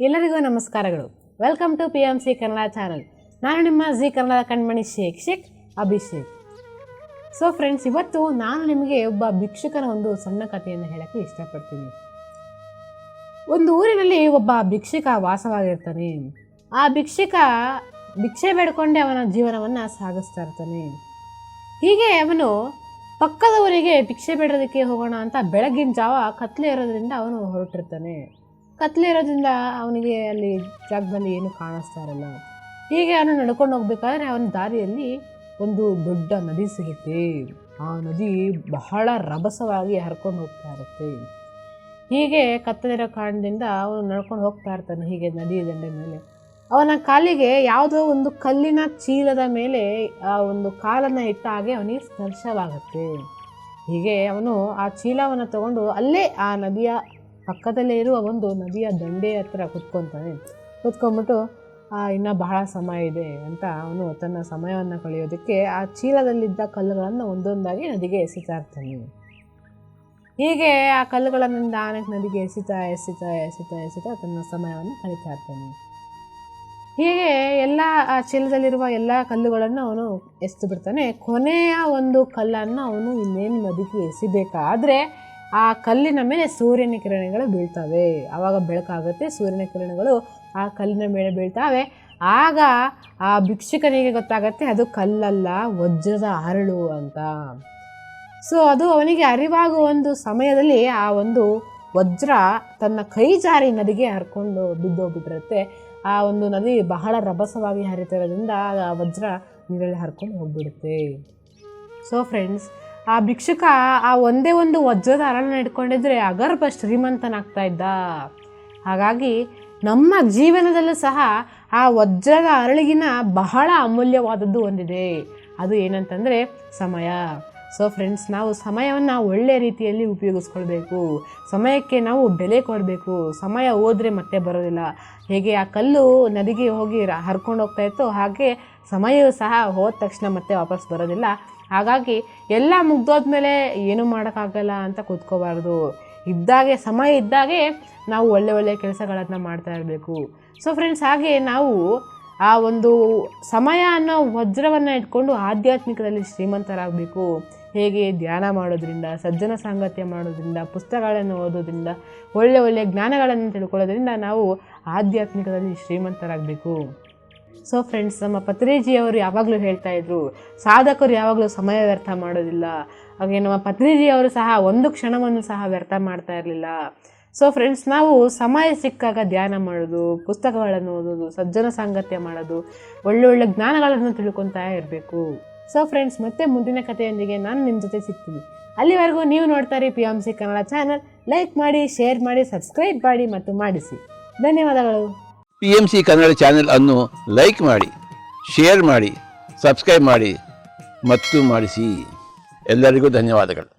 ಎಲ್ಲರಿಗೂ ನಮಸ್ಕಾರಗಳು. Welcome to PMC Kannada channel. ನಾನು ನಿಮ್ಮ ಜಿ ಕನ್ನಡ ಕಣ್ಮಣಿ ಶೇಖ್ ಅಭಿಷೇಕ್. ಸೊ ಫ್ರೆಂಡ್ಸ್, ಇವತ್ತು ನಾನು ನಿಮಗೆ ಒಬ್ಬ ಭಿಕ್ಷುಕನ ಒಂದು ಸಣ್ಣ ಕಥೆಯನ್ನು ಹೇಳೋಕ್ಕೆ ಇಷ್ಟಪಡ್ತೀನಿ. ಒಂದು ಊರಿನಲ್ಲಿ ಒಬ್ಬ ಭಿಕ್ಷುಕ ವಾಸವಾಗಿರ್ತಾನೆ. ಆ ಭಿಕ್ಷುಕ ಭಿಕ್ಷೆ ಬೇಡಿಕೊಂಡೇ ಅವನ ಜೀವನವನ್ನು ಸಾಗಿಸ್ತಾ ಇರ್ತಾನೆ. ಹೀಗೆ ಅವನು ಪಕ್ಕದ ಊರಿಗೆ ಭಿಕ್ಷೆ ಬೇಡೋದಕ್ಕೆ ಹೋಗೋಣ ಅಂತ ಬೆಳಗಿನ ಜಾವ ಕತ್ಲೆ ಇರೋದ್ರಿಂದ ಅವನು ಹೊರಟಿರ್ತಾನೆ. ಕತ್ಲೆ ಇರೋದ್ರಿಂದ ಅವನಿಗೆ ಅಲ್ಲಿ ಜಾಗದಲ್ಲಿ ಏನು ಕಾಣಿಸ್ತಾ ಇರಲ್ಲ. ಹೀಗೆ ಅವನು ನಡ್ಕೊಂಡು ಹೋಗ್ಬೇಕಾದ್ರೆ ಅವನ ದಾರಿಯಲ್ಲಿ ಒಂದು ದೊಡ್ಡ ನದಿ ಸಿಗುತ್ತೆ. ಆ ನದಿ ಬಹಳ ರಭಸವಾಗಿ ಹರ್ಕೊಂಡು ಹೋಗ್ತಾ ಇರುತ್ತೆ. ಹೀಗೆ ಕತ್ತಲಿರೋ ಕಾರಣದಿಂದ ಅವನು ನಡ್ಕೊಂಡು ಹೋಗ್ತಾ ಇರ್ತಾನೆ. ಹೀಗೆ ನದಿಯ ದಂಡೆ ಮೇಲೆ ಅವನ ಕಾಲಿಗೆ ಯಾವುದೋ ಒಂದು ಕಲ್ಲಿನ ಚೀಲದ ಮೇಲೆ ಆ ಒಂದು ಕಾಲನ್ನು ಇಟ್ಟ ಹಾಗೆ ಅವನಿಗೆ ಸ್ಪರ್ಶವಾಗುತ್ತೆ. ಹೀಗೆ ಅವನು ಆ ಚೀಲವನ್ನು ತಗೊಂಡು ಅಲ್ಲೇ ಆ ನದಿಯ ಪಕ್ಕದಲ್ಲೇ ಇರುವ ಒಂದು ನದಿಯ ದಂಡೆ ಹತ್ರ ಕುತ್ಕೊಂಡ್ಬಿಟ್ಟು ಇನ್ನೂ ಬಹಳ ಸಮಯ ಇದೆ ಅಂತ ಅವನು ತನ್ನ ಸಮಯವನ್ನು ಕಳೆಯೋದಕ್ಕೆ ಆ ಚೀಲದಲ್ಲಿದ್ದ ಕಲ್ಲುಗಳನ್ನು ಒಂದೊಂದಾಗಿ ನದಿಗೆ ಎಸಿತಾ ಇರ್ತಾನೆ. ಹೀಗೆ ಆ ಕಲ್ಲುಗಳನ್ನು ನದಿಗೆ ಎಸಿತಾ ತನ್ನ ಸಮಯವನ್ನು ಕಳೀತಾ ಇರ್ತಾನೆ. ಹೀಗೆ ಎಲ್ಲ ಆ ಚೀಲದಲ್ಲಿರುವ ಎಲ್ಲ ಕಲ್ಲುಗಳನ್ನು ಅವನು ಎಸೆದು ಬಿಡ್ತಾನೆ. ಕೊನೆಯ ಒಂದು ಕಲ್ಲನ್ನು ಅವನು ಇನ್ನೇನು ನದಿಗೆ ಎಸಿಬೇಕಾದ್ರೆ ಆ ಕಲ್ಲಿನ ಮೇಲೆ ಸೂರ್ಯನ ಕಿರಣಗಳು ಬೀಳ್ತವೆ. ಆವಾಗ ಬೆಳಕಾಗುತ್ತೆ, ಸೂರ್ಯನ ಕಿರಣಗಳು ಆ ಕಲ್ಲಿನ ಮೇಲೆ ಬೀಳ್ತವೆ. ಆಗ ಆ ಭಿಕ್ಷುಕನಿಗೆ ಗೊತ್ತಾಗತ್ತೆ ಅದು ಕಲ್ಲಲ್ಲ, ವಜ್ರದ ಅರಳು ಅಂತ. ಸೊ ಅದು ಅವನಿಗೆ ಅರಿವಾಗುವ ಒಂದು ಸಮಯದಲ್ಲಿ ಆ ಒಂದು ವಜ್ರ ತನ್ನ ಕೈ ಜಾರಿ ನದಿಗೆ ಹರ್ಕೊಂಡು ಬಿದ್ದೋಗ್ಬಿಟ್ಟಿರುತ್ತೆ. ಆ ಒಂದು ನದಿ ಬಹಳ ರಭಸವಾಗಿ ಹರಿತಿರೋದ್ರಿಂದ ಆ ವಜ್ರ ನೀರಲ್ಲಿ ಹರ್ಕೊಂಡು ಹೋಗ್ಬಿಡುತ್ತೆ. ಸೊ ಫ್ರೆಂಡ್ಸ್, ಆ ಭಿಕ್ಷುಕ ಆ ಒಂದೇ ಒಂದು ವಜ್ರದ ಅರಳನ್ನು ಇಟ್ಕೊಂಡಿದ್ರೆ ಅಗರ್ಭ ಶ್ರೀಮಂತನಾಗ್ತಾ ಇದ್ದ. ಹಾಗಾಗಿ ನಮ್ಮ ಜೀವನದಲ್ಲೂ ಸಹ ಆ ವಜ್ರದ ಅರಳಿಗಿನ ಬಹಳ ಅಮೂಲ್ಯವಾದದ್ದು ಒಂದಿದೆ. ಅದು ಏನಂತಂದರೆ ಸಮಯ. ಸೊ ಫ್ರೆಂಡ್ಸ್, ನಾವು ಸಮಯವನ್ನು ಒಳ್ಳೆಯ ರೀತಿಯಲ್ಲಿ ಉಪಯೋಗಿಸ್ಕೊಳ್ಬೇಕು. ಸಮಯಕ್ಕೆ ನಾವು ಬೆಲೆ ಕೊಡಬೇಕು. ಸಮಯ ಹೋದರೆ ಮತ್ತೆ ಬರೋದಿಲ್ಲ. ಹೇಗೆ ಆ ಕಲ್ಲು ನದಿಗೆ ಹೋಗಿ ಹರ್ಕೊಂಡು ಹೋಗ್ತಾ ಇತ್ತು, ಹಾಗೆ ಸಮಯವೂ ಸಹ ಹೋದ ತಕ್ಷಣ ಮತ್ತೆ ವಾಪಸ್ ಬರೋದಿಲ್ಲ. ಹಾಗಾಗಿ ಎಲ್ಲ ಮುಗ್ದೋದ್ಮೇಲೆ ಏನೂ ಮಾಡೋಕ್ಕಾಗಲ್ಲ ಅಂತ ಕೂತ್ಕೋಬಾರ್ದು. ಇದ್ದಾಗೆ ಸಮಯ ಇದ್ದಾಗೆ ನಾವು ಒಳ್ಳೆ ಕೆಲಸಗಳನ್ನು ಮಾಡ್ತಾ ಇರಬೇಕು. ಸೊ ಫ್ರೆಂಡ್ಸ್, ಹಾಗೆ ನಾವು ಆ ಒಂದು ಸಮಯ ಅನ್ನೋ ವಜ್ರವನ್ನು ಇಟ್ಕೊಂಡು ಆಧ್ಯಾತ್ಮಿಕದಲ್ಲಿ ಶ್ರೀಮಂತರಾಗಬೇಕು. ಹೇಗೆ ಧ್ಯಾನ ಮಾಡೋದ್ರಿಂದ, ಸಜ್ಜನ ಸಾಂಗತ್ಯ ಮಾಡೋದ್ರಿಂದ, ಪುಸ್ತಕಗಳನ್ನು ಓದೋದ್ರಿಂದ, ಒಳ್ಳೆ ಜ್ಞಾನಗಳನ್ನು ತಿಳ್ಕೊಳ್ಳೋದ್ರಿಂದ ನಾವು ಆಧ್ಯಾತ್ಮಿಕದಲ್ಲಿ ಶ್ರೀಮಂತರಾಗಬೇಕು. ಸೊ ಫ್ರೆಂಡ್ಸ್, ನಮ್ಮ ಪತ್ರಿಜಿಯವರು ಯಾವಾಗಲೂ ಹೇಳ್ತಾ ಇದ್ರು, ಸಾಧಕರು ಯಾವಾಗಲೂ ಸಮಯ ವ್ಯರ್ಥ ಮಾಡೋದಿಲ್ಲ. ಹಾಗೆ ನಮ್ಮ ಪತ್ರಿಜಿಯವರು ಸಹ ಒಂದು ಕ್ಷಣವನ್ನು ಸಹ ವ್ಯರ್ಥ ಮಾಡ್ತಾ ಇರಲಿಲ್ಲ. ಸೊ ಫ್ರೆಂಡ್ಸ್, ನಾವು ಸಮಯ ಸಿಕ್ಕಾಗ ಧ್ಯಾನ ಮಾಡೋದು, ಪುಸ್ತಕಗಳನ್ನು ಓದೋದು, ಸಜ್ಜನ ಸಾಂಗತ್ಯ ಮಾಡೋದು, ಒಳ್ಳೊಳ್ಳೆ ಜ್ಞಾನಗಳನ್ನು ತಿಳ್ಕೊತಾ ಇರಬೇಕು. ಸೊ ಫ್ರೆಂಡ್ಸ್, ಮತ್ತೆ ಮುಂದಿನ ಕಥೆಯೊಂದಿಗೆ ನಾನು ನಿಮ್ಮ ಜೊತೆ ಸಿಗ್ತೀನಿ. ಅಲ್ಲಿವರೆಗೂ ನೀವು ನೋಡ್ತಾ ಇರಿ PMC ಕನ್ನಡ ಚಾನಲ್. ಲೈಕ್ ಮಾಡಿ, ಶೇರ್ ಮಾಡಿ, ಸಬ್ಸ್ಕ್ರೈಬ್ ಮಾಡಿ ಮತ್ತು ಮಾಡಿಸಿ. ಧನ್ಯವಾದಗಳು. PMC ಕನ್ನಡ ಚಾನೆಲ್ ಅನ್ನು ಲೈಕ್ ಮಾಡಿ, ಶೇರ್ ಮಾಡಿ, ಸಬ್ಸ್ಕ್ರೈಬ್ ಮಾಡಿ ಮತ್ತು ಮಾಡಿಸಿ. ಎಲ್ಲರಿಗೂ ಧನ್ಯವಾದಗಳು.